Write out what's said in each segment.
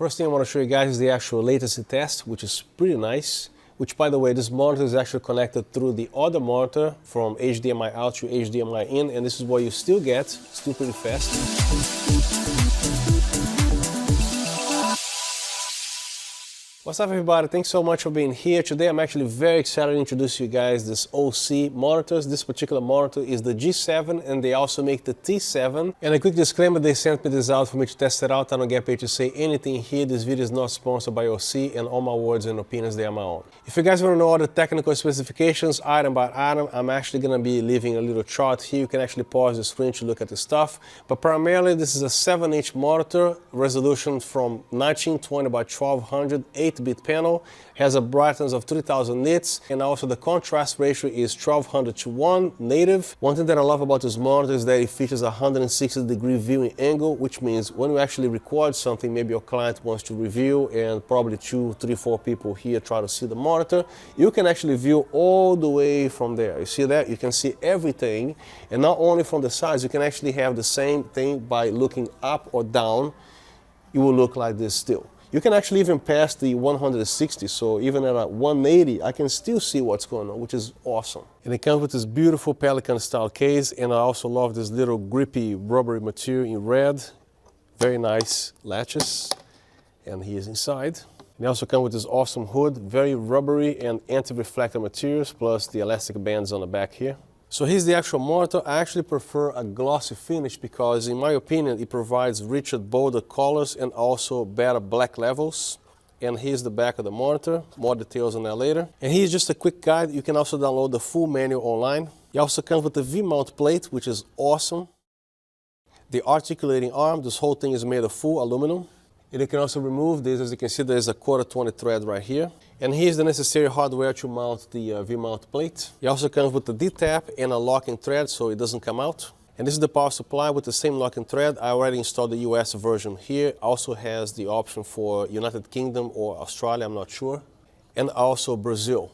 First thing I want to show you guys is the actual latency test, which is pretty nice. Which, by the way, this monitor is actually connected through the other monitor from HDMI out to HDMI in, and this is what you still get, still pretty fast. What's up, everybody? Thanks so much for being here. Today I'm actually very excited to introduce you guys this Osee monitors. This particular monitor is the G7, and they also make the T7. And a quick disclaimer, they sent me this out for me to test it out. I don't get paid to say anything here. This video is not sponsored by Osee, and all my words and opinions, they are my own. If you guys want to know all the technical specifications, item by item, I'm actually going to be leaving a little chart here. You can actually pause the screen to look at the stuff. But primarily, this is a 7-inch monitor, resolution from 1920 by 1200, 8-bit panel, has a brightness of 3000 nits, and also the contrast ratio is 1200 to 1 native. One thing that I love about this monitor is that it features a 160-degree viewing angle, which means when you actually record something, maybe your client wants to review and probably 2, 3, 4 people here try to see the monitor, you can actually view all the way from there. You see that? You can see everything, and not only from the sides, you can actually have the same thing by looking up or down. It will look like this still. You can actually even pass the 160, so even at a 180, I can still see what's going on, which is awesome. And it comes with this beautiful Pelican style case, and I also love this little grippy rubbery material in red. Very nice latches, and he is inside. And they also come with this awesome hood, very rubbery and anti-reflector materials, plus the elastic bands on the back here. So here's the actual monitor. I actually prefer a glossy finish because, in my opinion, it provides richer, bolder colors and also better black levels. And here's the back of the monitor. More details on that later. And here's just a quick guide. You can also download the full manual online. It also comes with the V-mount plate, which is awesome. The articulating arm, this whole thing is made of full aluminum. And you can also remove this. As you can see, there's a 1/4 thread right here. And here's the necessary hardware to mount the V-mount plate. It also comes with the D-tap and a locking thread so it doesn't come out. And this is the power supply with the same locking thread. I already installed the US version here. Also has the option for United Kingdom or Australia, I'm not sure. And also Brazil.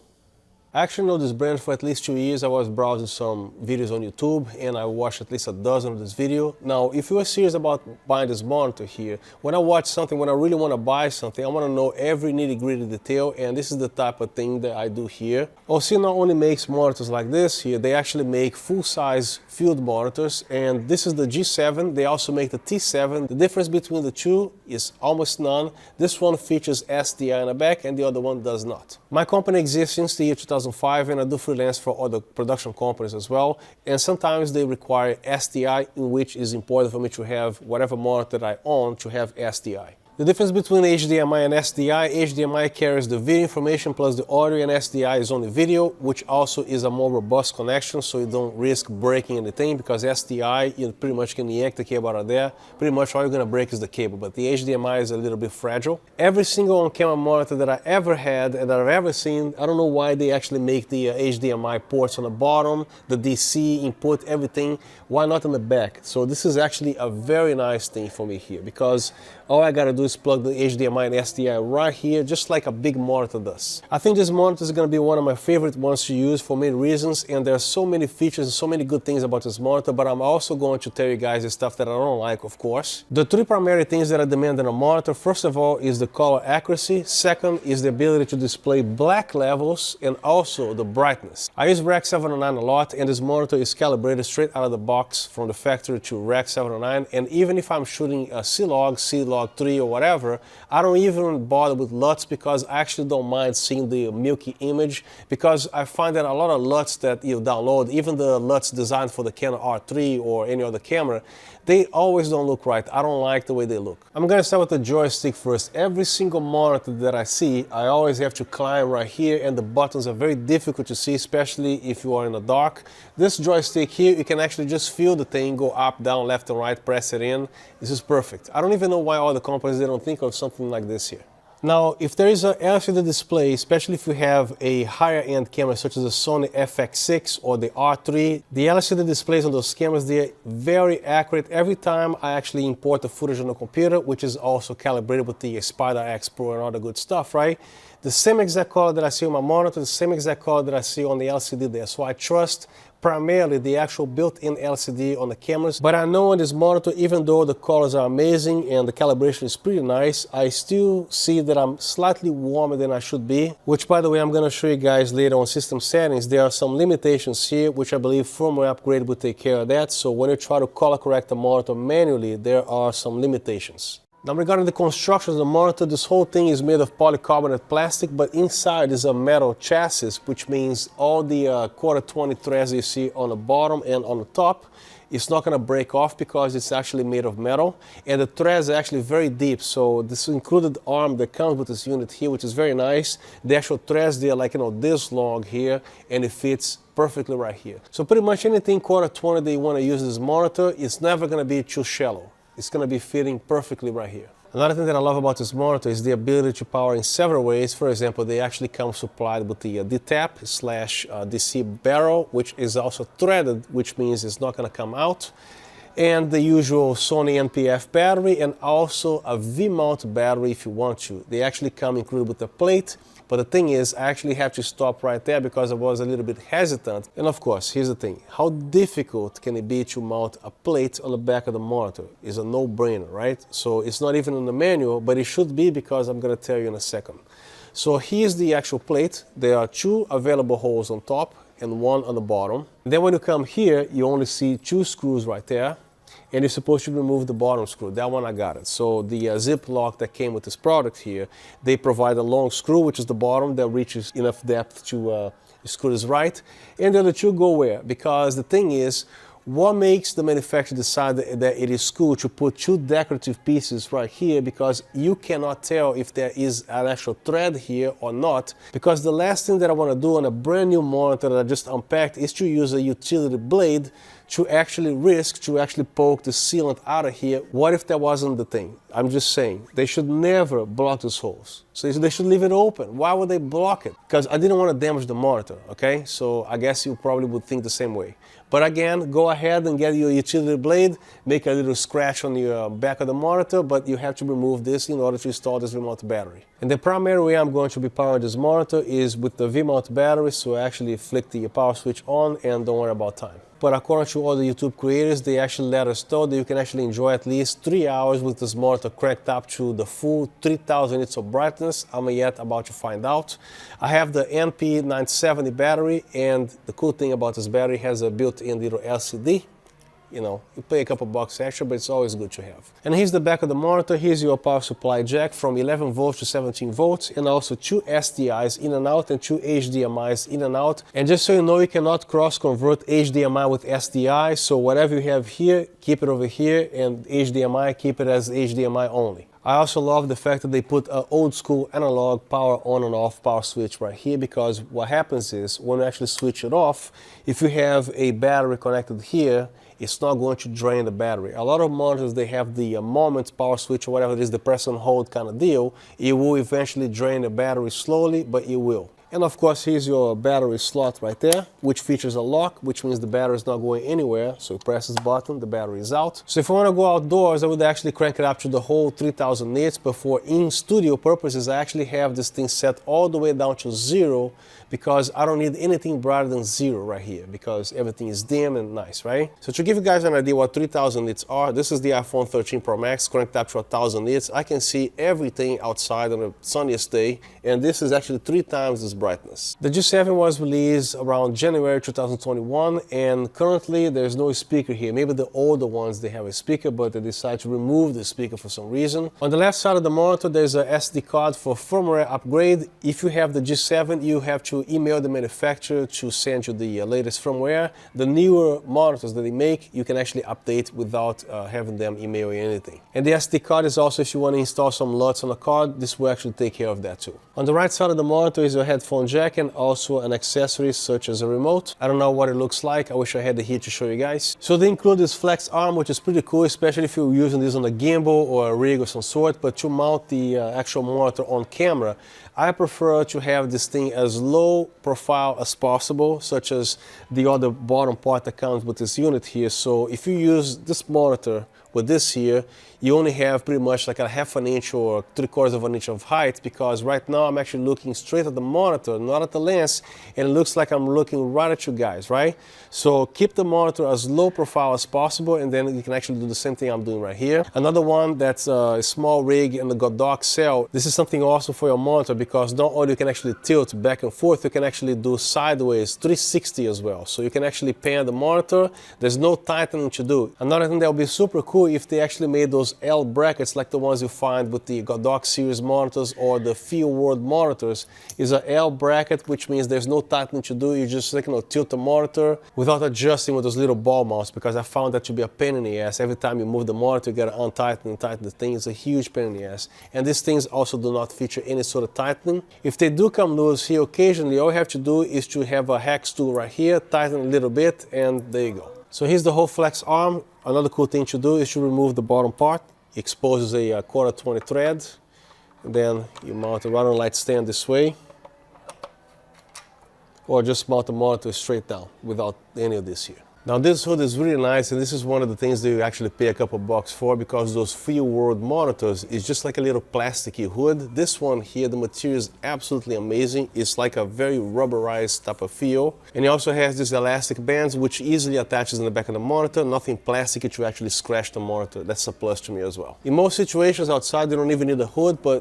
I actually know this brand for at least 2 years. I was browsing some videos on YouTube and I watched at least a dozen of this video. Now, if you are serious about buying this monitor here, when I watch something, when I really want to buy something, I want to know every nitty-gritty detail, and this is the type of thing that I do here. Osee not only makes monitors like this here, they actually make full-size field monitors, and this is the G7. They also make the T7. The difference between the two is almost none. This one features SDI in the back and the other one does not. My company exists since the year 2005, and I do freelance for other production companies as well, and sometimes they require SDI, in which is important for me to have whatever monitor that I own to have SDI. The difference between HDMI and SDI, HDMI carries the video information plus the audio, and SDI is only video, which also is a more robust connection, so you don't risk breaking anything, because SDI, you pretty much can yank the cable out of there. Pretty much all you're going to break is the cable, but the HDMI is a little bit fragile. Every single on-camera monitor that I ever had and that I've ever seen, I don't know why they actually make the HDMI ports on the bottom, the DC input, everything. Why not on the back? So this is actually a very nice thing for me here, because all I got to do is plug the HDMI and SDI right here, just like a big monitor does. I think this monitor is going to be one of my favorite ones to use for many reasons, and there are so many features and so many good things about this monitor, but I'm also going to tell you guys the stuff that I don't like, of course. The 3 primary things that I demand in a monitor, first of all, is the color accuracy. Second is the ability to display black levels, and also the brightness. I use Rec 709 a lot, and this monitor is calibrated straight out of the box from the factory to Rec 709, and even if I'm shooting a C-Log, C-Log 3 or whatever, I don't even bother with LUTs, because I actually don't mind seeing the milky image, because I find that a lot of LUTs that you download, even the LUTs designed for the Canon R3 or any other camera, they always don't look right. I don't like the way they look. I'm gonna start with the joystick first. Every single monitor that I see, I always have to climb right here, and the buttons are very difficult to see, especially if you are in the dark. This joystick here, you can actually just feel the thing go up, down, left and right, press it in. This is perfect. I don't even know why other companies, they don't think of something like this here. Now, if there is an LCD display, especially if you have a higher end camera such as the Sony FX6 or the R3, the LCD displays on those cameras, they're very accurate. Every time I actually import the footage on the computer, which is also calibrated with the Spider X Pro and all the good stuff, right? The same exact color that I see on my monitor, the same exact color that I see on the LCD there. So I trust primarily the actual built-in LCD on the cameras. But I know on this monitor, even though the colors are amazing and the calibration is pretty nice, I still see that I'm slightly warmer than I should be, which, by the way, I'm going to show you guys later on system settings. There are some limitations here, which I believe firmware upgrade will take care of that. So when you try to color correct the monitor manually, there are some limitations. Now, regarding the construction of the monitor, this whole thing is made of polycarbonate plastic, but inside is a metal chassis, which means all the quarter 20 threads you see on the bottom and on the top, it's not going to break off because it's actually made of metal, and the threads are actually very deep. So this included arm that comes with this unit here, which is very nice. The actual threads, they are like, this long here, and it fits perfectly right here. So pretty much anything quarter 20 that you want to use this monitor, it's never going to be too shallow. It's going to be fitting perfectly right here. Another thing that I love about this monitor is the ability to power in several ways. For example, they actually come supplied with the D-tap/DC barrel, which is also threaded, which means it's not going to come out. And the usual Sony NPF battery, and also a V-mount battery if you want to. They actually come included with the plate. But the thing is, I actually have to stop right there because I was a little bit hesitant. And of course, here's the thing. How difficult can it be to mount a plate on the back of the monitor? It's a no-brainer, right? So it's not even in the manual, but it should be, because I'm going to tell you in a second. So here's the actual plate. There are 2 available holes on top and 1 on the bottom. And then when you come here, you only see 2 screws right there. And you're supposed to remove the bottom screw. That one I got it. So the zip lock that came with this product here, they provide a long screw, which is the bottom, that reaches enough depth to screw this right. And the other 2 go where? Because the thing is, what makes the manufacturer decide that it is cool to put 2 decorative pieces right here? Because you cannot tell if there is an actual thread here or not. Because the last thing that I want to do on a brand new monitor that I just unpacked is to use a utility blade to actually poke the sealant out of here. What if that wasn't the thing? I'm just saying, they should never block these holes. So they should leave it open. Why would they block it? Because I didn't want to damage the monitor, okay? So I guess you probably would think the same way. But again, go ahead and get your utility blade, make a little scratch on your back of the monitor, but you have to remove this in order to install this V-mount battery. And the primary way I'm going to be powering this monitor is with the V-mount battery, so I actually flick the power switch on and don't worry about time. But according to all the YouTube creators, they actually let us know that you can actually enjoy at least 3 hours with this monitor cranked up to the full 3000 nits of brightness. I'm yet about to find out. I have the NP970 battery, and the cool thing about this battery has a built-in little LCD. You pay a couple bucks extra, but it's always good to have. And here's the back of the monitor. Here's your power supply jack from 11 volts to 17 volts, and also 2 SDIs in and out and 2 HDMIs in and out. And just so you know, you cannot cross-convert HDMI with SDI, so whatever you have here, keep it over here, and HDMI, keep it as HDMI only. I also love the fact that they put an old school analog power on and off power switch right here, because what happens is when you actually switch it off, if you have a battery connected here, it's not going to drain the battery. A lot of monitors, they have the moment power switch or whatever it is, the press and hold kind of deal. It will eventually drain the battery slowly, but it will. And of course, here's your battery slot right there, which features a lock, which means the battery is not going anywhere. So you press this button, the battery is out. So if I want to go outdoors, I would actually crank it up to the whole 3000 nits. But for in-studio purposes, I actually have this thing set all the way down to 0, because I don't need anything brighter than 0 right here, because everything is dim and nice, right? So to give you guys an idea what 3000 nits are, this is the iPhone 13 Pro Max cranked up to 1000 nits. I can see everything outside on a sunniest day, and this is actually 3 times this brightness. The G7 was released around January 2021, and currently there's no speaker here. Maybe the older ones, they have a speaker, but they decided to remove the speaker for some reason. On the left side of the monitor, there's a SD card for firmware upgrade. If you have the G7, you have to email the manufacturer to send you the latest firmware. The newer monitors that they make, you can actually update without having them email you anything. And the SD card is also, if you want to install some LUTs on the card, this will actually take care of that too. On the right side of the monitor is your headphone jack and also an accessory such as a remote. I don't know what it looks like. I wish I had it here to show you guys. So they include this flex arm, which is pretty cool, especially if you're using this on a gimbal or a rig of some sort. But to mount the actual monitor on camera, I prefer to have this thing as low profile as possible, such as the other bottom part that comes with this unit here. So if you use this monitor But this here, you only have pretty much like a half an inch or 3/4 of an inch of height, because right now I'm actually looking straight at the monitor, not at the lens, and it looks like I'm looking right at you guys, right? So keep the monitor as low profile as possible, and then you can actually do the same thing I'm doing right here. Another one that's a small rig in the Godot cell. This is something awesome for your monitor, because not only you can actually tilt back and forth, you can actually do sideways 360 as well. So you can actually pan the monitor. There's no tightening to do. Another thing that would be super cool if they actually made those L brackets like the ones you find with the Godot series monitors or the Field World monitors, is a L bracket, which means there's no tightening to do. You just tilt the monitor without adjusting with those little ball mounts, because I found that to be a pain in the ass. Every time you move the monitor, you gotta untighten and tighten the thing. It's a huge pain in the ass. And these things also do not feature any sort of tightening. If they do come loose here occasionally, all you have to do is to have a hex tool right here, tighten a little bit, and there you go. So here's the whole flex arm. Another cool thing to do is to remove the bottom part. It exposes a 1/4 thread. And then you mount it right on a light stand this way. Or just mount the monitor straight down without any of this here. Now this hood is really nice, and this is one of the things that you actually pay a couple bucks for, because those Field World monitors is just like a little plasticky hood. This one here, the material is absolutely amazing. It's like a very rubberized type of feel. And it also has these elastic bands which easily attaches in the back of the monitor. Nothing plasticky to actually scratch the monitor. That's a plus to me as well. In most situations outside, you don't even need a hood, but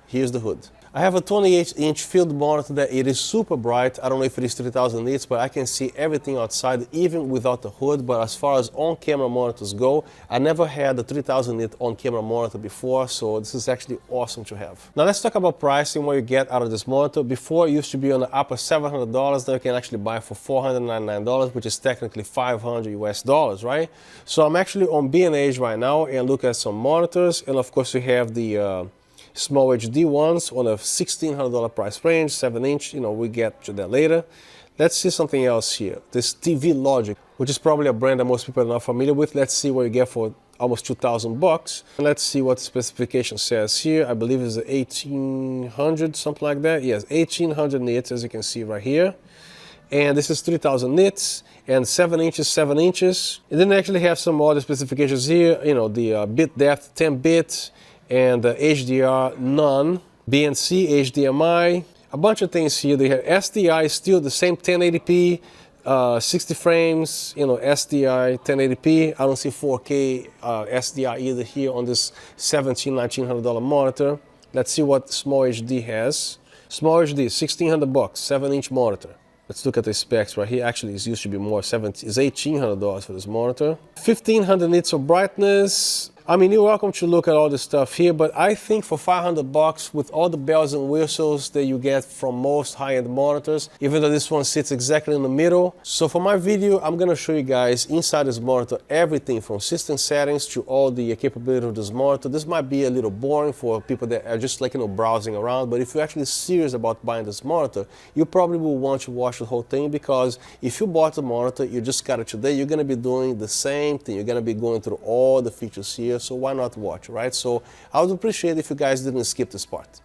here's the hood. I have a 28-inch field monitor that it is super bright. I don't know if it is 3000 nits, but I can see everything outside even without the hood. But as far as on-camera monitors go, I never had a 3000 nit on-camera monitor before, so this is actually awesome to have. Now let's talk about pricing, what you get out of this monitor. Before, it used to be on the upper $700. Now you can actually buy for $499, which is technically $500 US, right? So I'm actually on B&H right now and look at some monitors, and of course you have the small HD ones on a $1,600 price range, 7-inch, we'll get to that later. Let's see something else here. This TV Logic, which is probably a brand that most people are not familiar with. Let's see what you get for almost 2,000 bucks. And let's see what the specification says here. I believe it's 1800, something like that. Yes, 1800 nits, as you can see right here. And this is 3000 nits and 7 inches, 7 inches. And then they actually have some other specifications here, the bit depth, 10 bit, and HDR none, BNC, HDMI, a bunch of things here. They have SDI, still the same 1080p, 60 frames, SDI 1080p. I don't see 4K SDI either here on this $1,700-$1,900 monitor. Let's see what Small HD has. Small HD, 1,600 bucks, 7-inch monitor. Let's look at the specs right here. Actually, it used to be more. It's $1,800 for this monitor. 1,500 nits of brightness. I mean, you're welcome to look at all this stuff here, but I think for 500 bucks with all the bells and whistles that you get from most high-end monitors, even though this one sits exactly in the middle. So for my video, I'm gonna show you guys inside this monitor everything from system settings to all the capability of this monitor. This might be a little boring for people that are just browsing around, but if you're actually serious about buying this monitor, you probably will want to watch the whole thing, because if you bought the monitor, you just got it today, you're gonna be doing the same thing. You're gonna be going through all the features here. So why not watch, right? So I would appreciate if you guys didn't skip this part.